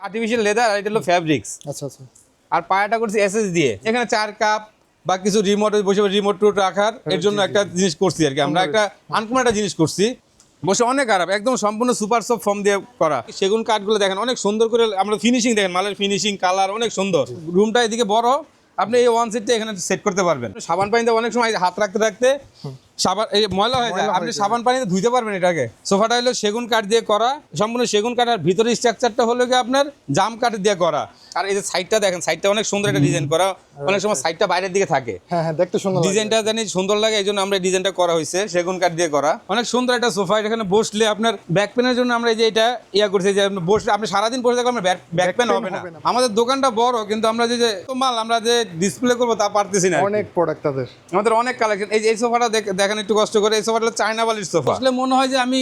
Artificial leather আর এটা হলো fabrics. আচ্ছা আচ্ছা। আর পায়াটা করছি এসএস দিয়ে। এখানে 4 কাপ বা কিছু রিমোট বসে রিমোট টুট রাখার এর জন্য একটা জিনিস করছি আর কি। আমরা একটা আনকমন একটা জিনিস করছি। বসে অনেক আরাম, একদম সম্পূর্ণ সুপার সফট ফর্ম দিয়ে করা। সেগুন কাঠগুলো দেখেন অনেক সুন্দর করে, আমরা ফিনিশিং দেখেন, মালের ফিনিশিং কালার অনেক সুন্দর। রুমটা এদিকে বড়, আপনি এই ওয়ান সিটটা এখানে সেট করতে পারবেন। সাবান পানিতে অনেক সময় হাত রাখতে রাখতে সাবান এই ময়লা হয়ে যায়, আপনি সাবান পানিতে ধুইতে পারবেন এটাকে। সোফাটা হলো সেগুন কাঠ দিয়ে করা, সম্পূর্ণ সেগুন কাঠ। আর ভিতরে স্ট্রাকচারটা হলো কি আপনার জাম কাঠ দিয়ে করা। আর এই যে সাইডটা দেখেন, সাইডটা অনেক সুন্দর একটা ডিজাইন করা। অনেক সময় সাইডটা বাইরের দিকে থাকে, হ্যাঁ হ্যাঁ, দেখতে সুন্দর, ডিজাইনটা জানি সুন্দর লাগে, এই জন্য আমরা ডিজাইনটা করা হয়েছে সেগুন কাঠ দিয়ে করা। অনেক সুন্দর একটা সোফা। এখানে বসলে আপনার ব্যাক পেনের জন্য আমরা এই যে এটা ইয়া করছি, যে বসলে আপনি সারাদিন বসে থাকলে আপনার ব্যাক পেন হবে না। আমাদের দোকানটা বড়, কিন্তু আমরা যে মাল আমরা যে ডিসপ্লে করবো তা পারতেছি না। অনেক প্রোডাক্ট তাদের, আমাদের অনেক কালেকশন। এই সোফাটা দেখেন একটু কষ্ট করে। এই সোফাটা চায়না বালির সোফা। আসলে মনে হয় যে আমি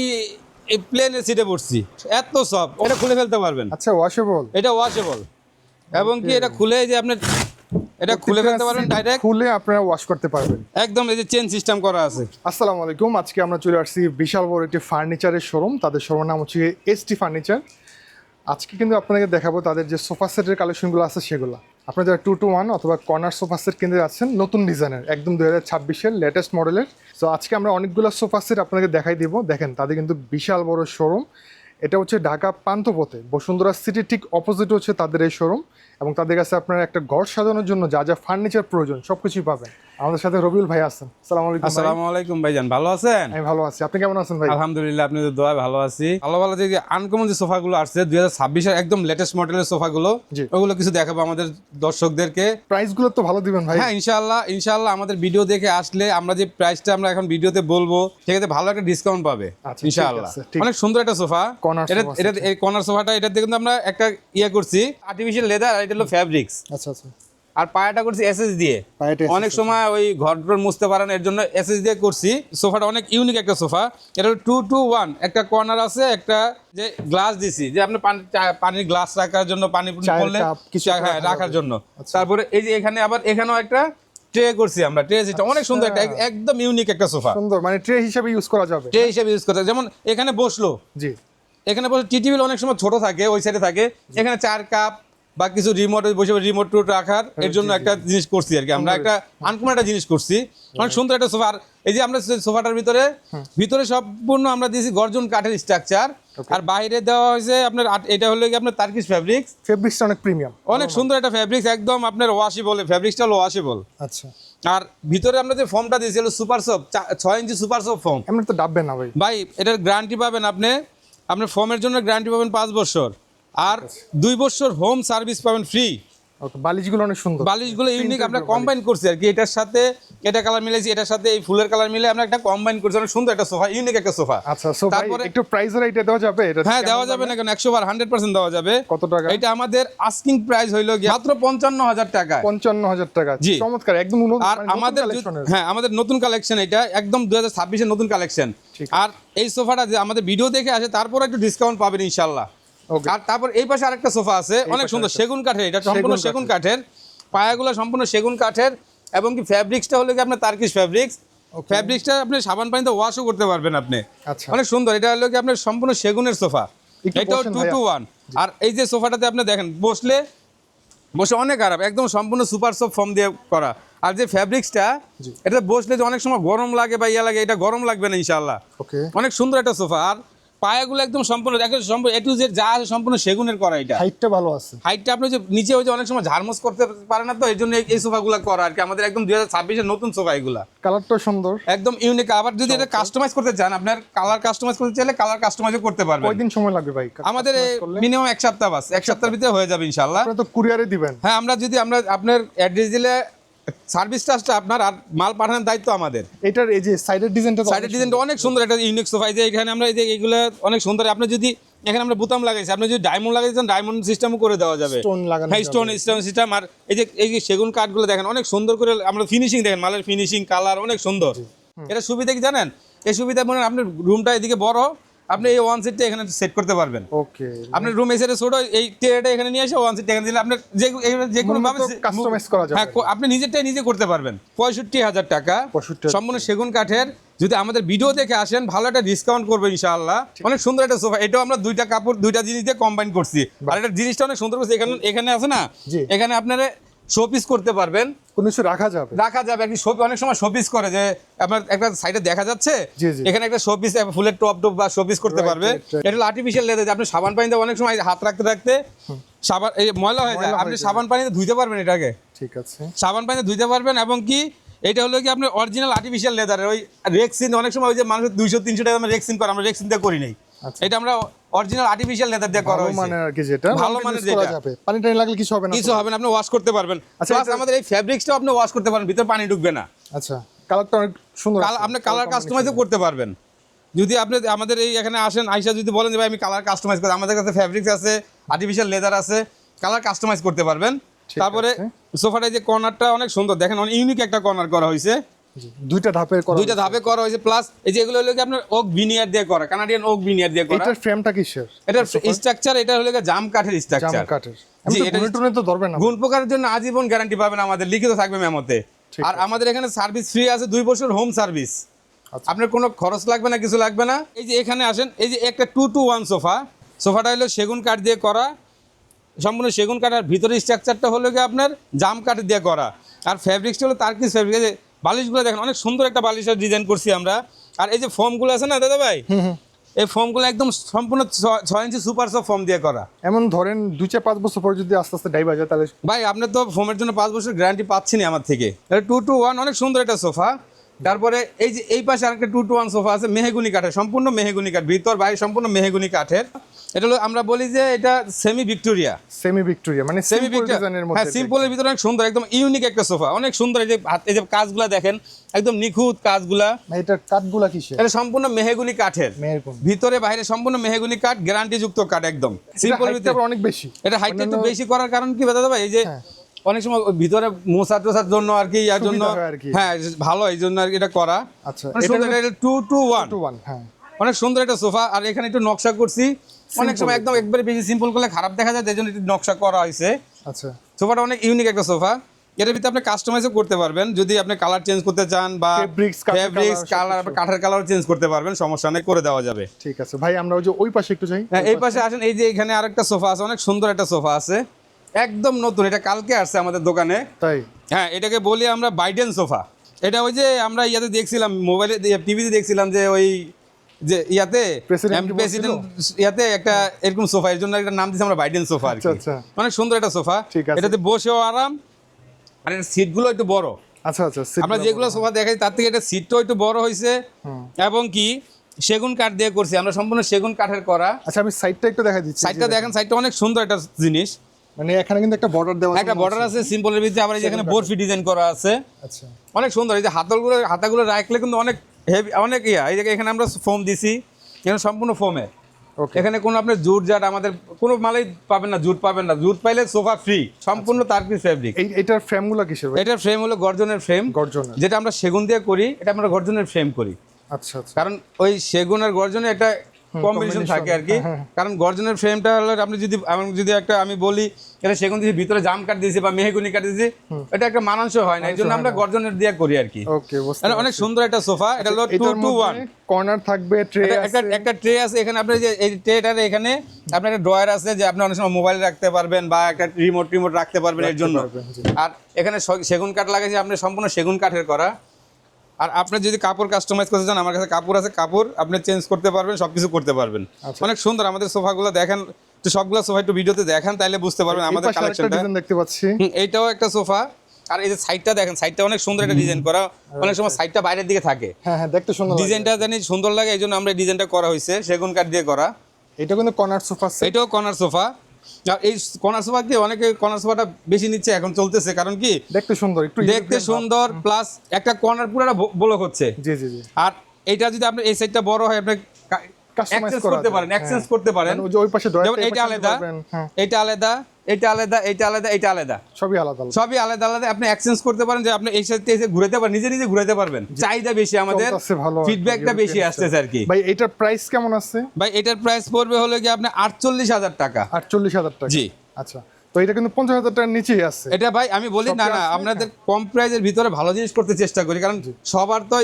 এই প্লেনের সিটে বসছি, এত সফট। এটা খুলে ফেলতে পারবেন। আচ্ছা, ওয়াশেবল, এটা ওয়াশেবল এবং কি এটা খুলে যে আপনি এটা খুলে ফেলতে পারবেন, ডাইরেক্ট খুলে আপনারা ওয়াশ করতে পারবেন একদম। এই যে চেন সিস্টেম করা আছে। আসসালামু আলাইকুম, আজকে আমরা চলে আসছি বিশাল বড় একটি ফার্নিচারের শোরুম। তাদের শোরুমের নাম হচ্ছে এসটি ফার্নিচার। আজকে কিন্তু আপনাদেরকে দেখাবো তাদের যে সোফা সেটের কালেকশনগুলো আছে সেগুলো। আপনারা যারা 2-to-1 অথবা কর্নার সোফা সেট কিনতে যাচ্ছেন নতুন ডিজাইনের, একদম 2026-এর লেটেস্ট মডেলের। তো আজকে আমরা অনেকগুলো সোফা সেট আপনাদের দেখাই দিব। দেখেন তাদের কিন্তু বিশাল বড় শোরুম। এটা হচ্ছে ঢাকা পান্থপথে বসুন্ধরা সিটির ঠিক অপোজিট হচ্ছে তাদের এই শোরুম। এবং তাদের কাছে আপনার একটা ঘর সাজানোর জন্য যা যা ফার্নিচার প্রয়োজন সবকিছুই পাবেন। আমাদের সাথে রবিউল ভাই আছেন। আসসালামু আলাইকুম। আসসালামু আলাইকুম ভাইজান, ভালো আছেন? আমি ভালো আছি, আপনি কেমন আছেন ভাই? আলহামদুলিল্লাহ, আপনাদের দোয়ায় ভালো আছি। ভালো ভালো যে আনকমন যে সোফাগুলো আসছে 2026-এর একদম লেটেস্ট মডেলের সোফাগুলো, ওগুলো কিছু দেখাবো আমাদের দর্শকদেরকে। প্রাইসগুলো তো ভালো দিবেন ভাই। হ্যাঁ, ইনশাআল্লাহ আমাদের ভিডিও দেখে আসলে আমরা যে প্রাইসটা আমরা এখন ভিডিওতে বলবো, সেক্ষেত্রে ভালো একটা ডিসকাউন্ট পাবে ইনশাআল্লাহ। অনেক সুন্দর একটা সোফা। এটা এই কর্নার সোফাটা, এটাতে কিন্তু আমরা একটা ইয়ে করছি আর্টিফিশিয়াল লেদার আর এটা হলো ফ্যাব্রিক্স। আচ্ছা আচ্ছা। আর পায়াটা করছি এসএস দিয়ে। অনেক সময় ওই ঘর মুছতে পারেন, এর জন্য এসএস দিয়ে করছি। সোফাটা অনেক ইউনিক একটা সোফা। এটা 2-to-1, একটা কর্নার আছে, একটা যে গ্লাস দিছি, যে আপনি পানির গ্লাস রাখার জন্য, পানি পড়লে হ্যাঁ রাখার জন্য। তারপরে এই যে এখানে আবার এখানেও একটা ট্রে করছি আমরা। ট্রে যেটা অনেক সুন্দর, একটা একদম ইউনিক একটা সোফা। সুন্দর, মানে ট্রে হিসেবে ইউজ করা যাবে। ট্রে হিসেবে ইউজ করতে, যেমন এখানে বসলো, জি, এখানে বসে টি টেবিল অনেক সময় ছোট থাকে, ওই সাইডে থাকে। এখানে 4 কাপ বা কিছু রিমোট বসে রিমোট টুট রাখার এর জন্য একটা জিনিস করছি আর কি। আমরা একটা আনকমন একটা জিনিস করছি, অনেক সুন্দর একটা সোফা। আর এই যে আমরা সোফাটার ভিতরে সম্পূর্ণ আমরা দিয়েছি গর্জন কাঠের স্ট্রাকচার। আর বাইরে দেওয়া হয়েছে আপনার এটা হলো কি আপনার টার্কিশ ফ্যাব্রিক্স। ফ্যাব্রিক্সটা অনেক প্রিমিয়াম, অনেক সুন্দর একটা ফ্যাব্রিক্স, একদম আপনার ওয়াশেবল। ফ্যাব্রিক্সটা হলো ওয়াশেবল। আচ্ছা। আর ভিতরে আমরা যে ফর্মটা দিয়েছি হলো সুপার সফট, 6 ইঞ্চি সুপার সফট ফর্ম। এমনি তো ডাববে না ভাই। ভাই এটার গ্যারান্টি পাবেন আপনি, আপনার ফর্মের জন্য গ্যারান্টি পাবেন 5 বছর, আর 2 বছর হোম সার্ভিস পাবেন ফ্রি। ওকে, বালিশগুলো অনেক সুন্দর, বালিশগুলো ইউনিক আমরা কম্বাইন করছি আর কি। এটার সাথে এটা কালার মিলাইছি, এটার সাথে এই ফুলের কালার মিলে আমরা একটা কম্বাইন করছি। অনেক সুন্দর একটা সোফা, ইউনিক একটা সোফা। আচ্ছা, সো ভাই একটু প্রাইসের এটা দেওয়া যাবে? এটা হ্যাঁ দেওয়া যাবে না কেন, 100 বার 100% দেওয়া যাবে। কত টাকা? এটা আমাদের আস্কিং প্রাইস হইলো মাত্র 55,000 টাকা। 55,000 টাকা, চমৎকার, একদম নতুন। আর আমাদের হ্যাঁ আমাদের নতুন কালেকশন, এটা একদম 2026-এর নতুন কালেকশন। আর এই সোফাটা যে আমাদের ভিডিও দেখে আসে তারপর একটু ডিসকাউন্ট পাবেন ইনশাআল্লাহ। আর তারপর এই পাশে আরেকটা সোফা আছে, অনেক সুন্দর সেগুন কাঠের। এটা সম্পূর্ণ সেগুন কাঠের, পায়াগুলো সম্পূর্ণ সেগুন কাঠের, এবং কি ফ্যাব্রিক্সটা হলো কি আপনার টার্কিশ ফ্যাব্রিক্স। ফ্যাব্রিক্সটা আপনি সাবান পানিতে ওয়াশও করতে পারবেন আপনি। অনেক সুন্দর। এটা হলো কি আপনার সম্পূর্ণ সেগুনের সোফা। এটাও 2-to-1। আর এই যে সোফাটাতে আপনি দেখেন বসে অনেক আরাম, একদম সম্পূর্ণ সুপার সফট ফর্ম দিয়ে করা। আর যে ফ্যাব্রিক্সটা, এটা বসলে যে অনেক সময় গরম লাগে বা ইয়া লাগে, এটা গরম লাগবে না ইনশাআল্লাহ। অনেক সুন্দর একটা সোফা। আর পায়াগুলো একদম সম্পূর্ণ এ টু জেড যা আছে সম্পূর্ণ সেগুনের করা। এটা হাইটটা ভালো আছে। হাইটটা আপনি যে নিচে ওই যে অনেক সময় ঝাড়মোস করতে পারে না, তো এই জন্য এই সোফাগুলো করা আর কি। আমাদের একদম 2026-এর নতুন সোফা এগুলা। কালারটা সুন্দর, একদম ইউনিক। আবার যদি এটা কাস্টমাইজ করতে চান, আপনার কালার কাস্টমাইজ করতে চাইলে কালার কাস্টমাইজও করতে পারবেন। কয়দিন সময় লাগবে ভাই? আমাদের মিনিমাম 1 সপ্তাহ, বাস 1 সপ্তাহের ভিতরে হয়ে যাবে ইনশাআল্লাহ। আপনারা তো কুরিয়ারে দিবেন? হ্যাঁ, আমরা আপনার অ্যাড্রেস দিলে সার্ভিস চার্জটা আপনার, আর মাল পাঠানোর দায়িত্ব আমাদের। এটার এই যে সাইডের ডিজাইনটা অনেক সুন্দর, একটা ইউনিক সোফা। যে এখানে আমরা এই যে এগুলো অনেক সুন্দর। আপনি যদি এখানে আমরা বোতাম লাগাইছি, আপনি যদি ডায়মন্ড লাগাইছেন ডায়মন্ড সিস্টেমও করে দেওয়া যাবে। হ্যাঁ, স্টোন সিস্টেম। আর এই যে সেগুন কাঠগুলো দেখেন অনেক সুন্দর করে, আমরা ফিনিশিং দেখেন, মালের ফিনিশিং কালার অনেক সুন্দর। এটা সুবিধা কি জানেন? এই সুবিধা মনে আপনার রুমটা এদিকে বড়, আপনি এই ওয়ান সিটটা এখানে সেট করতে পারবেন। ওকে, আপনার রুম এসে ছোট, এই টেরাটা এখানে নিয়ে এসে ওয়ান সিট এখানে দিলে আপনার যে কোনো ভাবে কাস্টমাইজ করা যাবে। হ্যাঁ, আপনি নিজে করতে পারবেন। 65,000 টাকা সম্পূর্ণ সেগুন কাঠের। যদি আমাদের ভিডিও দেখে আসেন ভালো একটা ডিসকাউন্ট করবো ইনশাআল্লাহ। অনেক সুন্দর একটা সোফা, এটাও আমরা দুইটা কাপড় দুইটা জিনিস দিয়ে কম্বাইন করছি। আর এটা জিনিসটা অনেক সুন্দর করছি, এখানে আছে না, জি। এখানে আপনারা শোপিস করতে পারবেন, কোনো কিছু রাখা যাবে একটি শোপিস, অনেক সময় শোপিস করে যে আপনার একটা সাইডে দেখা যাচ্ছে, জি, জি। এখানে একটা শোপিস ফুলের টপ বা শোপিস করতে Right, পারবে। right, right. এটা হলো আর্টিফিশিয়াল লেদার, আপনি সাবান পানিতে অনেক সময় হাত রাখতে রাখতে সাবান এই ময়লা হয়ে যায়, ময়লা আপনি হয়ে সাবান পানিতে ধুইতে পারবেন এটাকে, ঠিক আছে। সাবান পানিতে ধুইতে পারবেন। এবং কি এটা হলো কি আপনার অরিজিনাল আর্টিফিশিয়াল লেদারের, ওই রেক্সিন অনেক সময় ওই যে মানুষ 200-300 টাকা আমরা রেক্সিন করে, আমরা রেক্সিন দিয়ে করি নাই, আচ্ছা। এটা আমরা অরিজিনাল আর্টিফিশিয়াল লেদার দিয়ে করা ভালো হয়েছে। মানের আর কি, যেটা ভালো মানের যেটা। যাবে, পানি টানি লাগলে কিছু হবে না, কিছু হবে না, আপনি ওয়াশ করতে পারবেন। আচ্ছা, প্লাস এটা- আমাদের এই ফ্যাব্রিক্সটাও আপনি ওয়াশ করতে পারবেন, ভিতরে পানি ঢুকবে না। আচ্ছা, কালারটা অনেক সুন্দর আছে, আপনি কালার কাস্টমাইজও করতে পারবেন। যদি আপনি আমাদের এই এখানে আসেন, আইসা যদি বলেন যে ভাই আমি কালার কাস্টমাইজ করি, আমাদের কাছে ফ্যাব্রিক্স আছে, আর্টিফিশিয়াল লেদার আছে, কালার কাস্টমাইজ করতে পারবেন। ঠিক তারপরে আছে। সোফাটা যে কর্নারটা অনেক সুন্দর, দেখেন অনেক ইউনিক একটা কর্নার করা হয়েছে, জি, দুইটা ধাপে করা দুইটা হয়েছে। ধাপে করা হয়েছে। প্লাস এই যে এগুলো হলো কি আপনার ওক ভিনিয়ার দিয়ে করা, কানাডিয়ান ওক ভিনিয়ার দিয়ে করা। এটার ফ্রেমটা কিসের? এটা স্ট্রাকচার, এটা হলো কি জাম কাঠের জাম স্ট্রাকচার। কাঠের। জি, এটা এটা টুনে তো ধরবে না। গুণ পোকার জন্য আজীবন গ্যারান্টি পাবেন, আমাদের লিখিত থাকবে মেমোতে। ঠিক আর আমাদের এখানে সার্ভিস ফ্রি আছে, 2 বছর হোম সার্ভিস। আচ্ছা। আপনার কোনো খরচ লাগবে না, কিছু লাগবে না। এই যে এখানে আসেন, এই যে একটা 2-to-1 সোফা, সোফাটা হলো সেগুন কাঠ দিয়ে করা, সম্পূর্ণ সেগুন কাঠ। আর ভিতরের স্ট্রাকচারটা হলো কি আপনার জাম কাঠ দিয়ে করা, আর ফ্যাব্রিক্সটা হলো তার্কিস ফ্যাব্রিক। যে বালিশগুলো দেখেন অনেক সুন্দর একটা বালিশের ডিজাইন করছি আমরা। আর এই যে ফোমগুলো আছে না দাদা ভাই, এই ফোমগুলো একদম সম্পূর্ণ 6 ইঞ্চি সুপার সফট ফোম দিয়ে করা। এমন ধরেন 2-4-5 বছর পর যদি আস্তে আস্তে ডাইবা যায়, তাহলে ভাই আপনার তো ফোমের জন্য 5 বছর গ্যারান্টি পাচ্ছেন আমার থেকে। এটা 2-to-1 অনেক সুন্দর একটা সোফা। তারপরে এই যে এই পাশে আরেকটা 2-to-1 সোফা আছে, মেহগুনি কাঠের, সম্পূর্ণ মেহগুনি কাঠ, ভিতর বাইরে সম্পূর্ণ মেহগুনি কাঠের। এটা হলো আমরা বলি যে এটা সেমি ভিক্টোরিয়া, সেমি ভিক্টোরিয়া মানে সেমি সিম্পল ভিক্টোরিয়া। ডিজাইনের হ্যাঁ, মধ্যে। সিম্পলের ভিতরে অনেক সুন্দর, একদম ইউনিক একটা সোফা, অনেক সুন্দর। এই যে এই যে কাজগুলা দেখেন, একদম নিখুঁত কাজগুলা। এটার কাঠগুলা কিসের? এটা সম্পূর্ণ মেহগুনি কাঠের, মেহেরকুন। ভিতরে বাইরে সম্পূর্ণ মেহগুনি কাঠ, গ্যারান্টি যুক্ত কাঠ একদম। সিম্পল এটা ভিতরে অনেক বেশি। এটা হাইটটা একটু বেশি করার কারণ কি দাদা ভাই, এই যে হ্যাঁ। অনেক সময় ওই ভিতরে মোছা টোছার জন্য আর কি, ইয়ার জন্য, সুবিধা হয় আর কি। হ্যাঁ ভালো, এই জন্য আর কি এটা করা। আচ্ছা, অনেক সুন্দর, এটা 2-to-1 2-to-1, হ্যাঁ। অনেক সুন্দর একটা সোফা। আর এখানে একটু নকশা করছি, অনেক Simple। সময় একদম একবারে বেশি সিম্পল করলে খারাপ দেখা যায়, তাই জন্য একটু নকশা করা হয়েছে। আচ্ছা, সোফাটা অনেক ইউনিক একটা সোফা। এর ভিতরে আপনি কাস্টমাইজও করতে পারবেন, যদি আপনি কালার চেঞ্জ করতে চান বা Fabrics, কাঠের ফেব্রিক্স colour, কালার, সবকিছু। কাঠের কালার চেঞ্জ করতে পারবেন, সমস্যা নেই, করে দেওয়া যাবে। ঠিক আছে ভাই, আমরা ওই যে ওই পাশে একটু যাই। হ্যাঁ, এই পাশে আসেন, এই যে এখানে আরেকটা সোফা আছে, অনেক সুন্দর একটা সোফা আছে, একদম নতুন, এটা কালকে আসছে আমাদের দোকানে। তাই? হ্যাঁ, এটাকে বলি আমরা বাইডেন সোফা। এটা ওই যে আমরা ইয়াতে দেখছিলাম, মোবাইলে টিভিতে দেখছিলাম যে ওই যে ইয়াতে President কি প্রেসিডেন্ট ইয়াতে একটা এরকম সোফা, এর জন্য একটা নাম দিয়েছি আমরা বাইডেন সোফা আর কি। আচ্ছা, আচ্ছা। অনেক সুন্দর একটা সোফা, ঠিক আছে। এটাতে বসেও আরাম, আর এর সিটগুলো একটু বড়। আচ্ছা, আচ্ছা, আমরা যেগুলো সোফা দেখাই তার থেকে এটা সিটটাও একটু বড় হয়েছে, এবং কি সেগুন কাঠ দিয়ে করছি আমরা, সম্পূর্ণ সেগুন কাঠের করা। আচ্ছা, আমি সাইডটা একটু দেখা দিচ্ছি। সাইডটা দেখেন, সাইডটা অনেক সুন্দর একটা জিনিস, মানে এখানে কিন্তু একটা বর্ডার দেওয়া একটা বর্ডার আছে সিম্পলের ভিতরে, আবার এই যে এখানে বরফি ডিজাইন করা আছে, আচ্ছা, অনেক সুন্দর। এই যে হাতাগুলো রাখলে কিন্তু অনেক হেভি, অনেক ইয়া। এই যে এখানে আমরা ফোম দিছি, এখানে সম্পূর্ণ ফোমে, ওকে। এখানে কোনো আপনার জুট জাট আমাদের কোনো মালাই পাবেন না, জুট পাবেন না, জুট পাইলে সোফা ফ্রি, সম্পূর্ণ তার্কিস ফেব্রিক। এটার ফ্রেমগুলো কিসের ভাই? এটার ফ্রেম হলো গর্জনের ফ্রেম, গর্জনের। যেটা আমরা সেগুন দিয়ে করি, এটা আমরা গর্জনের ফ্রেম করি, আচ্ছা, আচ্ছা। কারণ ওই সেগুন আর গর্জনের একটা কম্বিনেশন combination, থাকে আর কি। হ্যাঁ, হ্যাঁ। কারণ গর্জনের ফ্রেমটা হলো আপনি যদি একটা আমি বলি এটা সেগুন দিয়েছি, ভিতরে জাম কাঠ দিয়েছি বা মেহগুনি কাঠ দিয়েছি, এটা একটা মানানসই হয় না, এই জন্য আমরা গর্জনের দিয়ে করি আর কি। ওকে, বুঝতে এটা অনেক সুন্দর একটা সোফা, এটা হলো 2-to-1। কর্নার থাকবে, ট্রে আছে। একটা ট্রে আছে এখানে, আপনার যে এই ট্রেটার এখানে আপনার একটা ড্রয়ার আছে, যে আপনি অনেক সময় মোবাইল রাখতে পারবেন বা একটা রিমোট রাখতে পারবেন এর জন্য। পারবেন, জি। আর এখানে সেগুন কাঠ লাগাইছে, আপনি সম্পূর্ণ সেগুন কাঠের করা। আর আপনি যদি কাপড় কাস্টমাইজ করতে চান, আমার কাছে কাপড় আছে, কাপড় আপনি চেঞ্জ করতে পারবেন, সবকিছু করতে পারবেন। আচ্ছা। অনেক সুন্দর আমাদের সোফাগুলো দেখেন, তো সবগুলো সোফা একটু ভিডিওতে দেখান, তাইলে বুঝতে পারবেন এই আমাদের পাশে আরেকটা কালেকশনটা। ডিজাইন দেখতে পাচ্ছি। এইটাও একটা সোফা, আর এই যে সাইডটা দেখেন, সাইডটা অনেক সুন্দর একটা ডিজাইন করা, অনেক সময় সাইডটা বাইরের দিকে থাকে, হ্যাঁ, হ্যাঁ, দেখতে সুন্দর লাগে। ডিজাইনটা জানি সুন্দর লাগে, এই জন্য আমরা এই ডিজাইনটা করা হয়েছে সেগুন কাঠ দিয়ে করা। এটা কিন্তু কর্নার সোফা সেট। এটাও কর্নার সোফা। আর এই কর্নার সোফা কি অনেকে কর্নার সোফাটা বেশি নিচ্ছে, এখন চলতেছে, কারণ কি দেখতে সুন্দর, একটু দেখতে European ভাব। সুন্দর, প্লাস একটা কর্নার পুরোটা ব্লক হচ্ছে। জি, জি, জি। আর এটা যদি আপনি এই সাইডটা বড় হয়, আপনি Customize এক্সচেঞ্জ করা করতে যায়, পারেন, হ্যাঁ। এক্সচেঞ্জ করতে পারেন। মানে ওই যে ওই পাশে ডয়ার, যেমন এটা আলাদা, হ্যাঁ, এটা আলাদা, এটা আলাদা, এটা আলাদা, এটা আলাদা, সবই আলাদা আলাদা। সবই আলাদা আলাদা। আপনি এক্সচেঞ্জ করতে পারেন, যে আপনি এই সাইডে এসে ঘুরাতে পারেন, নিজে নিজে ঘুরাতে পারবেন। চাহিদা বেশি আমাদের, চলতেছে ভালো, ফিডব্যাকটা বেশি European আসতেছে আর কি। ভাই এটার প্রাইস কেমন আছে? ভাই এটার প্রাইস পড়বে হলো কি আপনি 48,000 টাকা। 48,000 টাকা। জি। আচ্ছা, তো এটা কিন্তু 50,000 টাকার নিচেই আছে। এটা ভাই আমি বলি সবই না আছে, আপনাদের কম প্রাইজের ভিতরে ভালো জিনিস করতে চেষ্টা করি, কারণ সবার তো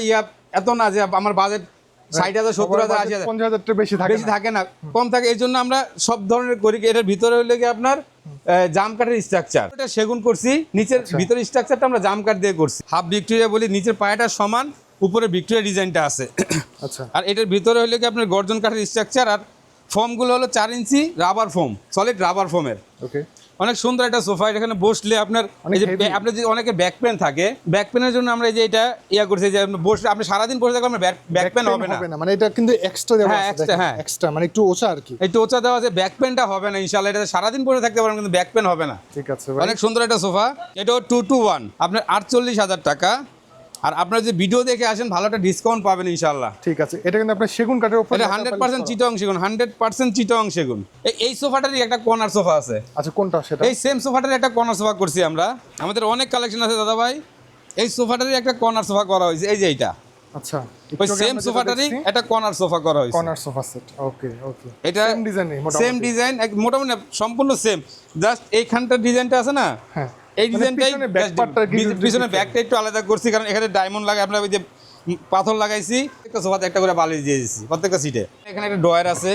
এত না যে আমার বাজেট 60,000 70,000 80,000 50,000 টা বেশি থাকে বেশি থাকে না, কম থাকে। এই জন্য আমরা সব ধরনের করি। এটার ভিতরে হইলে কি আপনার জাম কাঠের স্ট্রাকচার, এটা সেগুন করছি, নিচের ভিতরের স্ট্রাকচারটা আমরা জাম কাঠ দিয়ে করছি। হাফ ভিক্টোরিয়া বলি, নিচের পায়াটা সমান, উপরে ভিক্টোরিয়া ডিজাইনটা আছে। আচ্ছা, আর এটার ভিতরে হইলে কি আপনার গর্জন কাঠের স্ট্রাকচার, আর ফোমগুলো হলো 4 ইঞ্চি রাবার ফোম, সলিড রাবার ফোমের। ওকে, অনেক সুন্দর একটা সোফা। এখানে বসলে আপনার এই যে আপনার যদি অনেকে ব্যাক পেন থাকে, ব্যাক পেনের জন্য আমরা এই যে এটা করছি যে বসলে আপনি সারাদিন বসে থাকলে আপনার ব্যাক পেন হবে না। মানে এটা কিন্তু এক্সট্রা দেওয়া হ্যাঁ, আছে, extra, হ্যাঁ। এক্সট্রা মানে একটু ওচা আর কি, একটু ওচা দেওয়া আছে, ব্যাক পেনটা হবে না ইনশাআল্লাহ। এটা সারাদিন বসে থাকতে পারেন কিন্তু ব্যাক পেন হবে না। ঠিক আছে ভাই। অনেক সুন্দর একটা সোফা। এটাও 2-to-1 আপনার 48,000 টাকা। আর আপনারা যে ভিডিও দেখে আসেন ভালো একটা ডিসকাউন্ট পাবেন ইনশাআল্লাহ। ঠিক আছে, এটা কিন্তু আপনার সেগুন কাঠের উপর, এটা 100% চিটাং সেগুন, 100% চিটাং সেগুন। এই সোফাটারই একটা কর্নার সোফা আছে। আচ্ছা, কোনটা সেটা? এই সেম সোফাটার একটা কর্নার সোফা করছি আমরা। আমাদের অনেক কালেকশন আছে দাদা ভাই। এই সোফাটারই একটা কর্নার সোফা করা হয়েছে, এই যে এইটা। আচ্ছা, ওই সেম সোফাটারই একটা কর্নার সোফা করা হয়েছে। Corner sofa set. Okay okay, এটা সেম ডিজাইনই, সেম ডিজাইন, মোটামুটি সম্পূর্ণ সেম, জাস্ট এইখানটার ডিজাইনটা আছে না, হ্যাঁ, এই ডিজাইনটাই পিছনে ব্যাক ব্যাকটা একটু আলাদা করছি, কারণ এখানে ডায়মন্ড লাগে, আপনার ওই যে পাথর লাগাইছি। একটা সোফাতে একটা করে বালিশ দিয়ে দিচ্ছি প্রত্যেকটা সিটে। এখানে একটা ড্রয়ার আছে,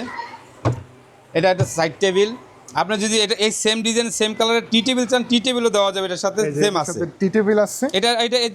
এটা একটা সাইড টেবিল। আপনার যদি এটা এই সেম ডিজাইন সেম কালারের টি টেবিল চান, টি টেবিলও দেওয়া যাবে, এটার সাথে সেম আছে। টি টেবিল আছে, এটা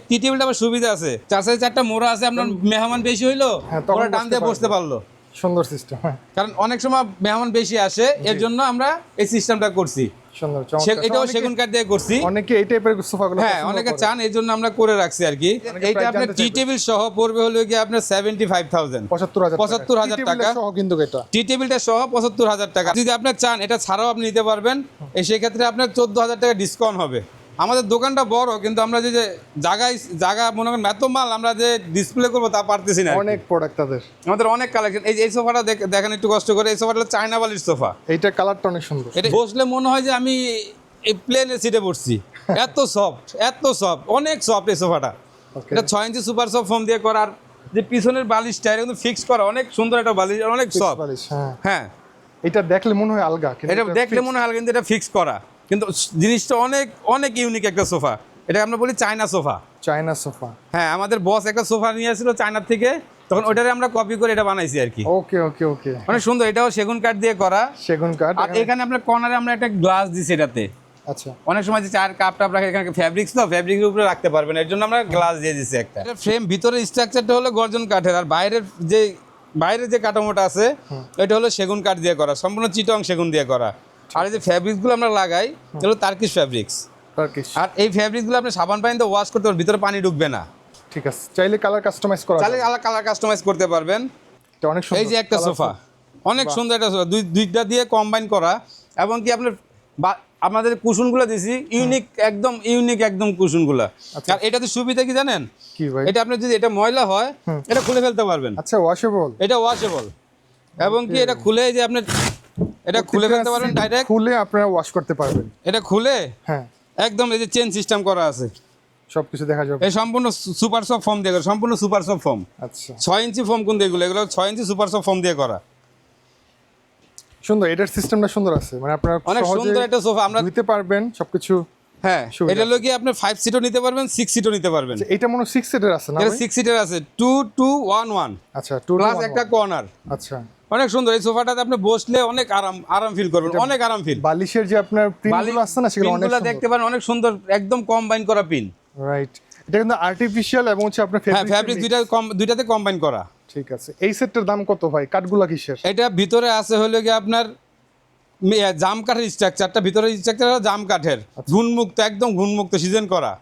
টি টেবিলটা আবার সুবিধা আছে, 4x4টা মোড়া আছে। আপনার মেহমান বেশি হইলো ওরা টান দিয়ে বসতে পারলো, সুন্দর সিস্টেম। হ্যাঁ, কারণ অনেক সময় মেহমান বেশি আসে, এর জন্য আমরা এই সিস্টেমটা করছি। সুন্দর, এটাও সেগুন কাঠ দিয়ে করছি। অনেকে এই টাইপের সোফাগুলো, হ্যাঁ, অনেকে চান, এই জন্য আমরা করে রাখছি আর কি। এইটা আপনার টি টেবিল সহ পড়বে হলো কি আপনার 75,000 75,000 টাকা সহ, কিন্তু এটা টি টেবিলটা সহ 75,000 টাকা। যদি আপনি চান এটা ছাড়াও আপনি নিতে পারবেন, এই সেক্ষেত্রে আপনার 14,000 টাকা ডিসকাউন্ট হবে। আমাদের দোকানটা বড়, কিন্তু আমরা যে জায়গা মনে করেন এত মাল আমরা যে ডিসপ্লে করবো তা পারতেছি না। অনেক প্রোডাক্ট তাদের, আমাদের অনেক কালেকশন। এই সোফাটা দেখেন একটু কষ্ট করে, এই সোফাটা চায়না বালির সোফা। এইটা কালারটা অনেক সুন্দর, এটা বসলে মনে হয় যে আমি এই প্লেনের সিটে বসছি, এত সফট, এত সফট, অনেক সফট এই সোফাটা। এটা 6 ইঞ্চি সুপার সফট ফোম দিয়ে করার, যে পিছনের বালিশটা এটা কিন্তু ফিক্স করা, অনেক সুন্দর একটা বালিশ, অনেক সফট। হ্যাঁ, এটা দেখলে মনে হয় আলগা, এটা দেখলে মনে হয়, কিন্তু এটা ফিক্স করা, কিন্তু জিনিসটা অনেক অনেক ইউনিক একটা সোফা। এটা আমরা বলি চায়না সোফা। চায়না সোফা, হ্যাঁ, আমাদের বস একটা সোফা নিয়ে আসছিল চায়নার থেকে, তখন ওটারে আমরা কপি করে এটা বানাইছি আর কি। ওকে ওকে ওকে, অনেক সুন্দর। এটাও সেগুন কাঠ দিয়ে করা, সেগুন কাঠ। আর এখানে আপনার কর্নারে আমরা একটা গ্লাস দিছি এটাতে। আচ্ছা, অনেক সময় যে চার কাপটা আপনার এখানে ফ্যাব্রিক্স, তো ফ্যাব্রিকের উপরে রাখতে পারবেন, এর জন্য আমরা গ্লাস দিয়ে দিছি একটা। এটা ফ্রেম, ভিতরের স্ট্রাকচারটা হলো গর্জন কাঠের, আর বাইরের যে কাঠামোটা আছে এটা হলো সেগুন কাঠ দিয়ে করা, সম্পূর্ণ চিটং সেগুন দিয়ে করা। আর এই যে ফ্যাব্রিক্সগুলো আমরা লাগাই এগুলো টার্কিশ ফ্যাব্রিক্স। আর এই ফ্যাব্রিক্সগুলো আপনি সাবান পানিতে ওয়াশ করতে পারবেন, ভিতরে পানি ঢুকবে না। ঠিক আছে, চাইলে কালার কাস্টমাইজ করা, চাইলে কালার কাস্টমাইজ করতে পারবেন। এটা অনেক সুন্দর। এই যে একটা সোফা, অনেক সুন্দর একটা সোফা, দুইটা দিয়ে কম্বাইন করা, এবং কি আপনার আমাদের কুশনগুলো দিছি ইউনিক, একদম ইউনিক একদম কুশনগুলো। আর এটাতে সুবিধা কি জানেন? কি ভাই? এটা আপনি যদি এটা ময়লা হয় এটা খুলে ফেলতে পারবেন। আচ্ছা, ওয়াশেবল, এটা ওয়াশেবল, এবং কি এটা খুলে যে আপনি এটা খুলে ফেলতে পারবেন, ডাইরেক্ট খুলে আপনারা ওয়াশ করতে পারবেন। এটা খুলে হ্যাঁ, একদম এই যে চেন সিস্টেম করা আছে, সবকিছু দেখা যাবে। এই সম্পূর্ণ সুপার সফট ফোম দিয়ে করা, সম্পূর্ণ সুপার সফট ফোম। আচ্ছা, 6 ইঞ্চি ফোম কোন এগুলো 6 ইঞ্চি সুপার সফট ফোম দিয়ে করা। সুন্দর, এটার সিস্টেমটা সুন্দর আছে, মানে আপনারা অনেক সুন্দর একটা সোফা, আমরা নিতে পারবেন সবকিছু। হ্যাঁ, এটা হলো কি আপনি 5 সিটও নিতে পারবেন, 6 সিটও নিতে পারবেন। এটা মনে 6 সিটের আছে না? এটা 6 সিটের আছে, 2-2-1-1। আচ্ছা, 2 প্লাস একটা কর্নার। আচ্ছা, অনেক সুন্দর। এই সোফাটাতে আপনি বসলে অনেক আরাম ফিল করবেন, অনেক আরাম ফিল। বালিশের যে আপনার প্রিন্টগুলো আছে না, সেগুলো অনেক সুন্দর দেখতে পারেন, অনেক সুন্দর, একদম কম্বাইন করা পিন। রাইট, এটা কিন্তু আর্টিফিশিয়াল এবং হচ্ছে আপনার ফ্যাব্রিক দুইটাতে কম্বাইন করা। ঠিক আছে, এই সেটটার দাম কত ভাই? কাঠগুলা কিসের? এটা ভিতরে আছে হলো কি আপনার জাম কাঠের স্ট্রাকচারটা, ভিতরে স্ট্রাকচার জাম কাঠের, ঘুণমুক্ত, একদম ঘুণমুক্ত, সিজন করা।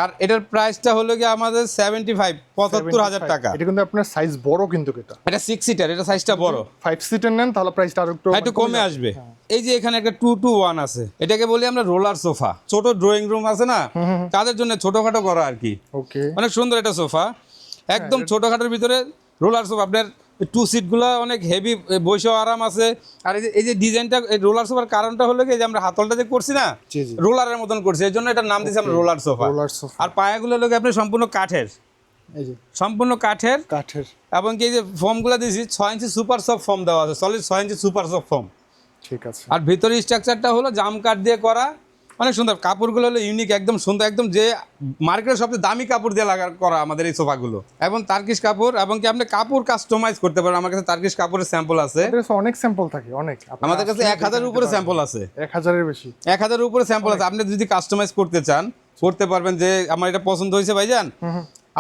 আর এটার প্রাইসটা হলো কি আমাদের 75,000 টাকা। এটা কিন্তু আপনার সাইজ বড়, কিন্তু এটা 6 সিটার, এটা সাইজটা বড়। 5 সিটার নেন তাহলে প্রাইসটা আরো একটু কমে আসবে। এই যে এখানে একটা 2-to-1 আছে, এটাকে বলি আমরা রোলার সোফা। ছোট ড্রয়িং রুম আছে না, তাদের জন্য ছোটখাটো করা আর কি। ওকে, অনেক সুন্দর একটা সোফা, একদম ছোটখাটোর ভিতরে রোলার সোফা। আপনার 2 সিটগুলো অনেক হেভি, বসেও আরাম আছে। আর এই যে ডিজাইনটা, রোলার সোফার কারণটা হলো কি যে আমরা হাতলটা যে করছি না, রোলারের মতন করছি, এই জন্য এটার নাম দিয়েছি আমরা রোলার সোফা। আর পায়াগুলো লোক আপনি সম্পূর্ণ কাঠের, এই যে সম্পূর্ণ কাঠের, এবং কি এই যে ফোমগুলো দিয়েছি 6 ইঞ্চি সুপার সফট ফোম দেওয়া আছে, সলিড 6 ইঞ্চি সুপার সফট ফোম। ঠিক আছে। আর ভিতরের স্ট্রাকচারটা হলো জাম কাঠ দিয়ে করা, অনেক সুন্দর কাপড়গুলো হলো ইউনিক, একদম সুন্দর, একদম যে মার্কেটের সবচেয়ে দামি কাপড় দিয়ে করা আমাদের এই সোফাগুলো, এবং তার্কিশ কাপড়, এবং কি আপনি কাপড় কাস্টমাইজ করতে পারেন। আমার কাছে তার্কিশ কাপড়ের স্যাম্পল আছে, আমাদের কাছে অনেক স্যাম্পল থাকে, অনেক। আমাদের কাছে 1000-এর উপরে স্যাম্পল আছে, 1000-এর বেশি, 1000-এর উপরে স্যাম্পল আছে। আপনি যদি কাস্টমাইজ করতে চান করতে পারবেন, যে আমার এটা পছন্দ হয়েছে ভাইজান,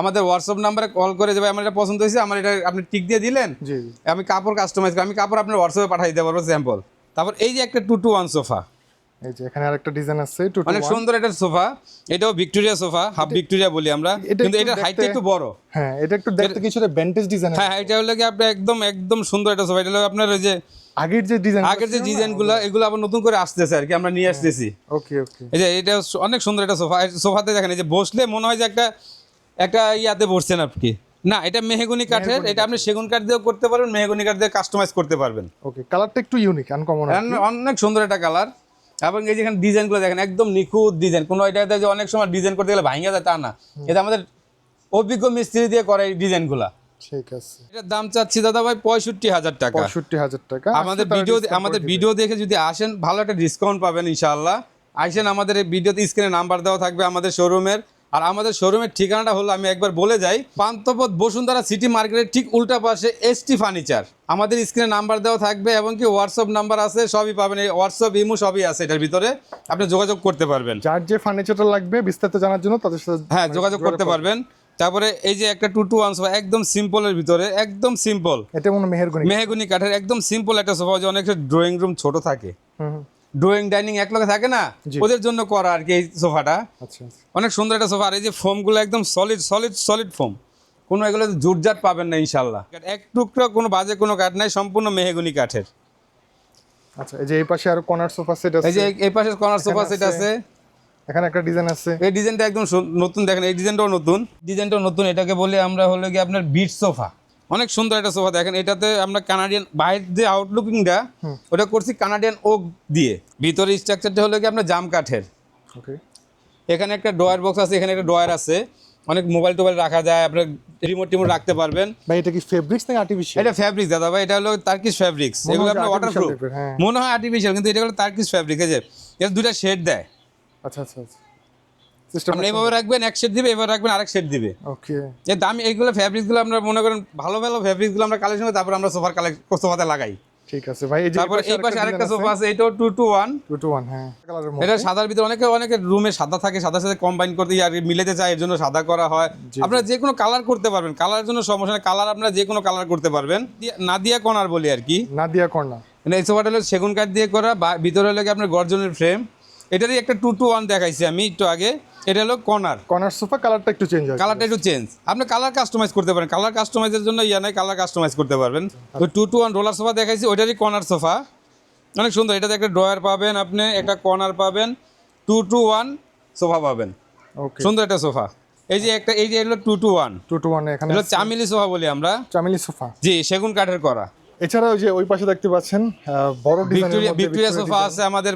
আমাদের হোয়াটসঅ্যাপ নাম্বারে কল করে যাবে, আমার এটা পছন্দ হয়েছে, আমার এটা আপনি টিক দিয়ে দিলেন, জি আমি কাপড় কাস্টমাইজ করি, আমি কাপড় আপনার হোয়াটসঅ্যাপে পাঠিয়ে দিতে পারবো স্যাম্পল। তারপর এই যে একটা 2-to-1 সোফা, এই যে এখানে আরেকটা ডিজাইন আছে 2-to-1, অনেক সুন্দর একটা সোফা, এটাও ভিক্টোরিয়া সোফা, হাফ ভিক্টোরিয়া বলি আমরা, কিন্তু এটার হাইটটা একটু বড়। হ্যাঁ, এটা একটু দেখতে কিছুটা ভ্যান্টেজ ডিজাইন। হ্যাঁ, এটা হলো কি আপনি একদম একদম সুন্দর একটা সোফা। এটা হলো আপনার ওই যে আগের যে ডিজাইনগুলো, এগুলো আবার নতুন করে আসতেছে আর কি, আমরা নিয়ে আসতেছি। ওকে ওকে, এই যে এটা অনেক সুন্দর একটা সোফা। সোফাতে দেখেন এই যে বসলে মনে হয় যে একটা ইয়াতে বসছেন আপনি। না, এটা মেহগনি কাঠের, এটা আপনি সেগুন কাঠ দিয়েও করতে পারবেন, মেহগনি কাঠ দিয়ে কাস্টমাইজ করতে পারবেন। ওকে, কালারটা একটু ইউনিক, আনকমন, অনেক সুন্দর একটা কালার। এবং এই যেখানে ডিজাইনগুলো দেখেন একদম নিখুঁত ডিজাইন, কোনো এটাতে যে অনেক সময় ডিজাইন করতে গেলে ভাঙা যায় তা না, এটা আমাদের অভিজ্ঞ মিস্ত্রি দিয়ে করে এই ডিজাইনগুলা। ঠিক আছে, এটার দাম চাচ্ছি দাদা ভাই 65,000 টাকা। 65,000 টাকা। আমাদের ভিডিও দেখে যদি আসেন ভালো একটা ডিসকাউন্ট পাবেন ইনশাআল্লাহ। আইসেন, আমাদের এই ভিডিওতে স্ক্রিনে নাম্বার দেওয়া থাকবে আমাদের শোরুমের। আর আমাদের শোরুমের ঠিকানাটা হলো, আমি একবার বলে যাই, পান্থপথ বসুন্ধরা সিটি মার্কেটের ঠিক উল্টা পাশে এসটি ফার্নিচার। আমাদের স্ক্রিনে নাম্বার দেওয়া থাকবে, এবং কি হোয়াটসঅ্যাপ নাম্বার আছে, সবই পাবেন, এই হোয়াটসঅ্যাপ ইমো সবই আছে এটার ভিতরে, আপনি যোগাযোগ করতে পারবেন। যার যে ফার্নিচারটা লাগবে বিস্তারিত জানার জন্য তাদের সাথে হ্যাঁ যোগাযোগ করতে পারবেন। তারপরে এই যে একটা 2-to-1 সোফা, একদম সিম্পলের ভিতরে, একদম সিম্পল, এটা মনে মেহগনি কাঠের, একদম সিম্পল একটা সোফা। যে অনেক ড্রয়িং রুম ছোট থাকে, ড্রয়িং ডাইনিং এক লগে থাকে না, ওদের জন্য করা আর কি এই সোফাটা। আচ্ছা, অনেক সুন্দর একটা সোফা। আর এই যে ফোমগুলো একদম সলিড ফোম, কোনো এগুলো জুটজাট পাবেন না ইনশাল্লাহ। এক টুকরো কোনো বাজে কোনো কাঠ নাই, সম্পূর্ণ মেহগনি কাঠের। আচ্ছা, এই যে এই পাশে আরো কর্নার সোফা সেট আছে, এই যে এই পাশে কর্নার সোফা সেট আছে, এখানে একটা ডিজাইন আছে। এই ডিজাইনটা একদম নতুন, দেখেন এই ডিজাইনটাও নতুন, এটাকে বলি আমরা হলো কি আপনার বিট সোফা। অনেক সুন্দর একটা সোফা। দেখেন এটাতে আমরা কানাডিয়ান, বাইরের যে আউটলুকিংটা ওটা করছি কানাডিয়ান ওক দিয়ে, ভিতরে স্ট্রাকচারটা হলো কি আপনার জাম কাঠের। ওকে, এখানে একটা ড্রয়ার বক্স আছে, এখানে একটা ড্রয়ার আছে, অনেক মোবাইল টোবাইল রাখা যায়, আপনার রিমোট টিমোট রাখতে পারবেন। ভাই এটা কি ফেব্রিক্স নাকি আর্টিফিশিয়াল? এটা ফ্যাব্রিক্স দাদা ভাই, এটা হলো তার্কিশ ফ্যাব্রিক্স। এগুলো আপনার ওয়াটারপ্রুফ, মনে হয় আর্টিফিশিয়াল, কিন্তু এটা হলো তার্কিশ ফ্যাব্রিক। এই যে এর দুটো শেড দেয়। আচ্ছা আচ্ছা আচ্ছা, সিস্টেম আপনি এইভাবে রাখবেন এক শেড দিবে, এভাবে রাখবেন আরেক শেড দিবে। ওকে, এর দামি এইগুলো ফ্যাব্রিক্সগুলো আমরা মনে করেন ভালো ফ্যাব্রিক্সগুলো আমরা কালেকশন করি, তারপর আমরা সোফাতে লাগাই। ঠিক আছে ভাই, এই যে তারপর এই পাশে আরেকটা সোফা আছে, এটাও 2-to-1। হ্যাঁ, কালারের মধ্যে, এটা সাদার ভিতরে অনেকে রুমে সাদা থাকে, সাদার সাথে কম্বাইন করতে আর মিলাতে চায়, এর জন্য সাদা করা হয়। আপনারা যে কোনো কালার করতে পারবেন, কালারের জন্য সমস্যা নেই, কালার আপনারা যে কোনো কালার করতে পারবেন। নাদিয়া কর্নার বলি আর কি, নাদিয়া কর্নার। মানে এই সোফাটা হলো সেগুন কাঠ দিয়ে করা, ভিতরে হলো কি আপনার গর্জনের ফ্রেম। এটারই একটা 2-to-1 দেখাইছি আমি একটু আগে, এটা হলো কর্নার সোফা। কালারটা একটু চেঞ্জ হয়, কালারটা একটু চেঞ্জ, আপনি কালার কাস্টমাইজ করতে পারেন, কালার কাস্টমাইজের জন্য নাই, কালার কাস্টমাইজ করতে পারবেন। ওই 2-to-1 রোলার সোফা দেখাইছি, ওইটারই কর্নার সোফা, অনেক সুন্দর। এটাতে একটা ড্রয়ার পাবেন, আপনি একটা কর্নার পাবেন, 2-to-1 সোফা পাবেন, ওকে, সুন্দর একটা সোফা। এই যে হলো 2-to-1, এখানে হলো চামেলি সোফা বলি আমরা, চামেলি সোফা। জি, সেগুন কাঠের করা। এছাড়া ওই যে ওই পাশে দেখতে পাচ্ছেন বড় ভিক্টোরিয়া সোফা আছে আমাদের,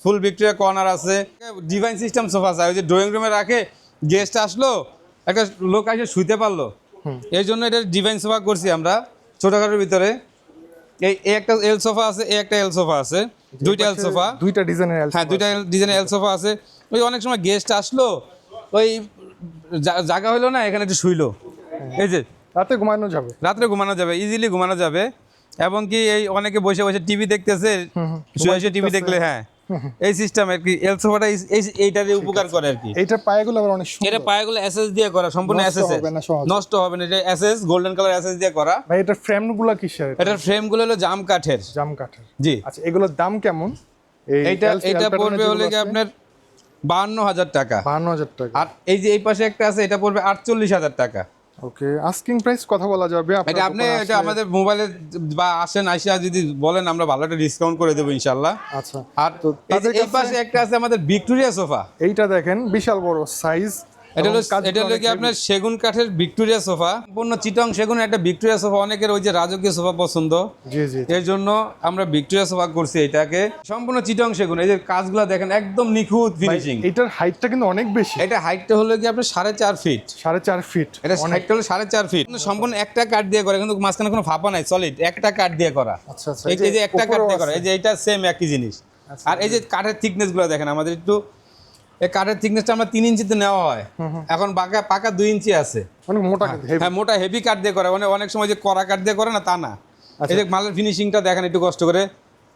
ফুল ভিক্টোরিয়া কর্নার আছে, ডিভাইন সিস্টেম সোফা আছে, ওই যে ড্রয়িং রুমে রাখে, গেস্ট আসলো, একটা লোক এসে শুইতে পারলো, এই জন্য এটা ডিভাইন সোফা করছি আমরা ছোটখাটোর ভিতরে। এই একটা এল সোফা আছে, এই একটা এল সোফা আছে, দুইটা এল সোফা, দুইটা ডিজাইনের এল, হ্যাঁ দুইটা ডিজাইনের এল সোফা আছে। ওই অনেক সময় গেস্ট আসলো, ওই জায়গা হইলো না, এখানে একটু শুইলো, এই যে রাতে ঘুমানো যাবে, ইজিলি ঘুমানো যাবে। এবং কি এই অনেকে বসে বসে টিভি দেখতেছে, শুয়ে টিভি দেখলে, হ্যাঁ এই সিস্টেম আর কি। এল সোফাটা এইটারই উপকার করে আর কি। এইটার পায়াগুলো আবার অনেক সুন্দর, এটা পায়াগুলো এসএস দিয়ে করা, সম্পূর্ণ এসএস, নষ্ট হবে না, এটা এসএস গোল্ডেন কালার এসএস দিয়ে করা। ভাই এটার ফ্রেমগুলো কিসের? এটার ফ্রেমগুলো হলো জাম কাঠের। জি। আচ্ছা, এগুলোর দাম কেমন? এটা পড়বে হলো কি আপনার 52,000 টাকা। 52,000 টাকা। আর এই যে এই পাশে একটা আছে, এটা পড়বে 48,000 টাকা। ওকে, আস্কিং প্রাইস কথা বলা যাবে। এটা আমাদের মোবাইলে বা আসেন, আইসা যদি বলেন আমরা ভালো একটা ডিসকাউন্ট করে দেবো ইনশাল্লাহ। আচ্ছা, আর এই পাশে একটা আছে আমাদের ভিক্টোরিয়া সোফা, এইটা দেখেন বিশাল বড় সাইজ। এটা হলো কি আপনার সেগুন কাঠের ভিক্টোরিয়া সোফা, সম্পূর্ণ চিটং সেগুনের একটা ভিক্টোরিয়া সোফা। অনেকের ওই যে রাজকীয় সোফা পছন্দ, জি জি, এর জন্য আমরা ভিক্টোরিয়া সোফা করছি এটাকে, সম্পূর্ণ চিটং সেগুন। এই যে কাজগুলো দেখেন একদম নিখুঁত ফিনিশিং। এটার হাইটটা কিন্তু অনেক বেশি, এটা হাইটটা হলো কি আপনার 4.5 ফিট। 4.5 ফিট, এটা হাইটটা হলো 4.5 ফিট, সম্পূর্ণ একটা কাঠ দিয়ে করা, কিন্তু মাঝখানে কোনো ফাঁপা নাই, সলিড একটা কাঠ দিয়ে করা। আচ্ছা আচ্ছা, এই যে একটা কাঠ দিয়ে করা, এই যে এটা সেম একই জিনিস। আর এই যে কাঠের থিকনেসগুলো দেখেন আমাদের একটু, এই কাঠের থিকনেসটা আমরা 3 ইঞ্চিতে নেওয়া হয়, এখন পাকা 2 ইঞ্চি আছে। অনেক মোটা হ্যাঁ, মোটা হেভি কাঠ দিয়ে করে, মানে অনেক সময় যে কড়া কাঠ দিয়ে করে না, তা না। এই যে মালের ফিনিশিংটা দেখেন একটু কষ্ট করে,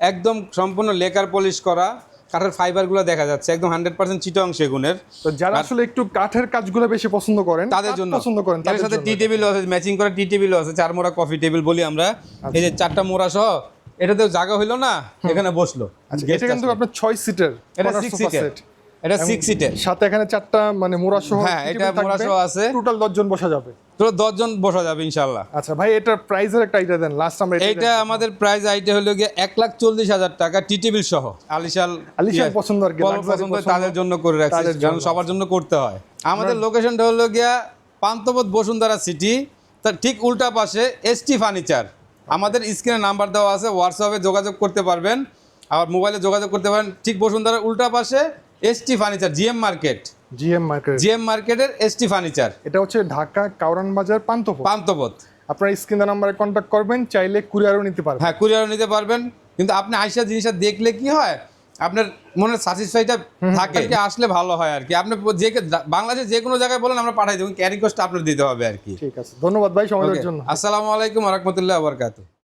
একদম সম্পূর্ণ লেকার পলিশ করা, কাঠের ফাইবারগুলো দেখা যাচ্ছে একদম 100% চিটং সেগুনের। তো যারা আসলে একটু কাঠের কাজগুলো বেশি পছন্দ করেন, তাদের জন্য পছন্দ করেন, তাদের সাথে টি টেবিলও আছে, ম্যাচিং করা টি টেবিলও আছে, 4 মোড়া কফি টেবিল বলি আমরা। এই যে 4টা মোড়া সহ, এটাতেও জায়গা হইলো না, এখানে বসলো। এটা কিন্তু আপনার 6 সিটের, এটা 6 সিটের, এটা 6 সিটের, সাথে এখানে 4টা মানে মোড়া সহ। হ্যাঁ, এটা মোড়া সহ আছে, টোটাল 10 জন বসা যাবে। তো 10 জন বসা যাবে ইনশাআল্লাহ। আচ্ছা ভাই, এটার প্রাইসের একটা আইডিয়া দেন, লাস্ট আমরা এইটা আমাদের প্রাইস আইটা হলো গিয়ে 1,40,000 টাকা টি টেবিল সহ। আলিশান পছন্দ আর কি, পছন্দ তাদের জন্য করে রাখছি, কারণ সবার জন্য করতে হয়। আমাদের লোকেশনটা হলো গিয়া পান্থপথ বসুন্ধরা সিটি, তার ঠিক উল্টা পাশে এসটি ফার্নিচার। আমাদের স্ক্রিনে নাম্বার দেওয়া আছে, হোয়াটসঅ্যাপে যোগাযোগ করতে পারবেন, আবার মোবাইলে যোগাযোগ করতে পারেন। ঠিক বসুন্ধরার উল্টা পাশে এসটি ফার্নিচার, জিএম মার্কেটের এসটি ফার্নিচার। এটা হচ্ছে ঢাকা কাউরান বাজার পান্থপথ। আপনারা স্ক্রিনের নাম্বারে কন্ট্যাক্ট করবেন, চাইলে কুরিয়ারও নিতে পারবেন। হ্যাঁ, কুরিয়ারও নিতে পারবেন, কিন্তু আপনি আইসা জিনিসটা দেখলে কি হয়, আপনার মনের স্যাটিসফাইটা থাকে, আসলে ভালো হয় আর কি। আপনি বাংলাদেশের যে কোনো জায়গায় বলেন, আমরা পাঠাই দেবো, ক্যারি কস্টটা আপনার দিতে হবে আর কি। ঠিক আছে, ধন্যবাদ ভাই সময়ের জন্য। আসসালামু আলাইকুম ওয়া রাহমাতুল্লাহি ওয়া বারাকাতুহু।